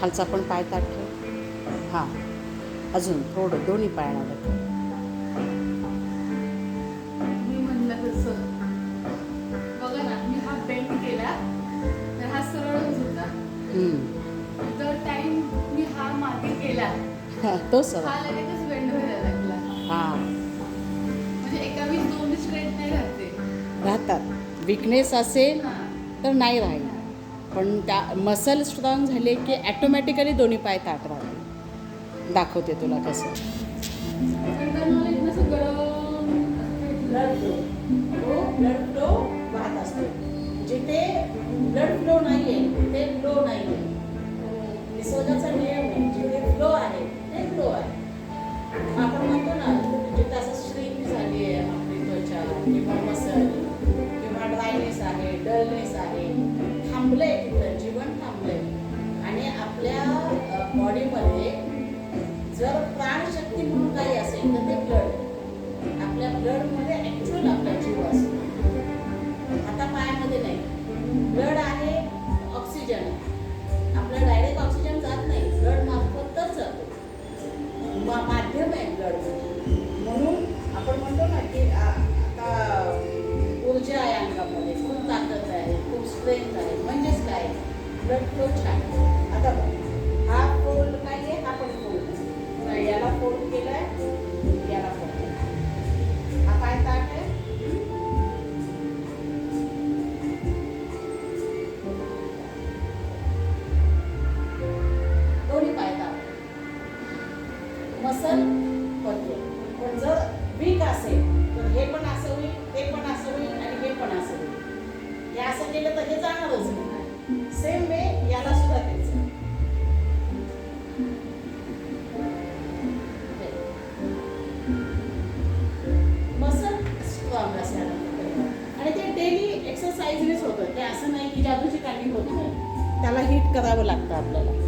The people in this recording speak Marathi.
खालचा पण पाय ताठ ठेव. हां, अजून थोडं दोन्ही पायाला ठेव. मी म्हणलं तसं बघा ना, मी हा बेंड केला तर हा सरळच होता. जर टाइम मी हा मागे केला तो सर हा लगेचच बेंड व्हायला लागला. हां म्हणजे एका वेळी दोन्ही स्ट्रेट नाही राहते. राहतात. विकनेस असेल तर नाही राहील, पण त्या मसल स्ट्रॉंग झाले की ॲटोमॅटिकली दोन्ही पाय ताठ राहतील. दाखवते तुला कसं. पण मला इथनं असं गरम ब्लड फ्लो, तो ब्लड फ्लो वाहत असतो. जिथे ब्लड फ्लो नाही आहे तिथे फ्लो नाही आहे. निसर्गाचा नियम आहे, जिथे फ्लो आहे ते फ्लो आहे. आपण म्हणतो ना, जिथे असं श्रिंक झाली आहे आपली त्वचा किंवा मसल किंवा ड्रायनेस आहे, डलनेस आहे, थांबलंय तिथं, जीवन थांबलंय. आणि आपल्या बॉडीमध्ये जर प्राणशक्ती म्हणून काही असेल तर ते ब्लड. आपल्या ब्लडमध्ये ॲक्च्युअल आपला जीव असतो. आता पायामध्ये नाही, ब्लड आहे, ऑक्सिजन आहे. आपलं डायरेक्ट ऑक्सिजन जात नाही, ब्लड मार्फतच जातो. माध्यम आहे ब्लडमध्ये. म्हणून आपण म्हणतो ना की आता ऊर्जा आहे अंगामध्ये, खूप ताकद आहे, खूप स्ट्रेंथ आहे. म्हणजेच काय, ब्लड फ्लो छान. आता बघ, हा फोल्ड नाही आहे, हा पण फोल्ड नाही. याला फोल्ड केलाय, याला फोल्ड केलाय. हा पाय ताट आहे. दोन्ही पाय ताट. मसल होते. पण जर वीक असेल तर हे पण असं होईल, ते पण असं होईल आणि हे पण असं होईल. हे असं केलं तर हे जाणारच नाही. सेम वे याला सुद्धा तेच. मसल स्ट्रॉंग असायला आणि ते डेली एक्सरसाइजनेच होतं. ते असं नाही की जादूची काही होत नाही. त्याला हिट करावं लागतं आपल्याला.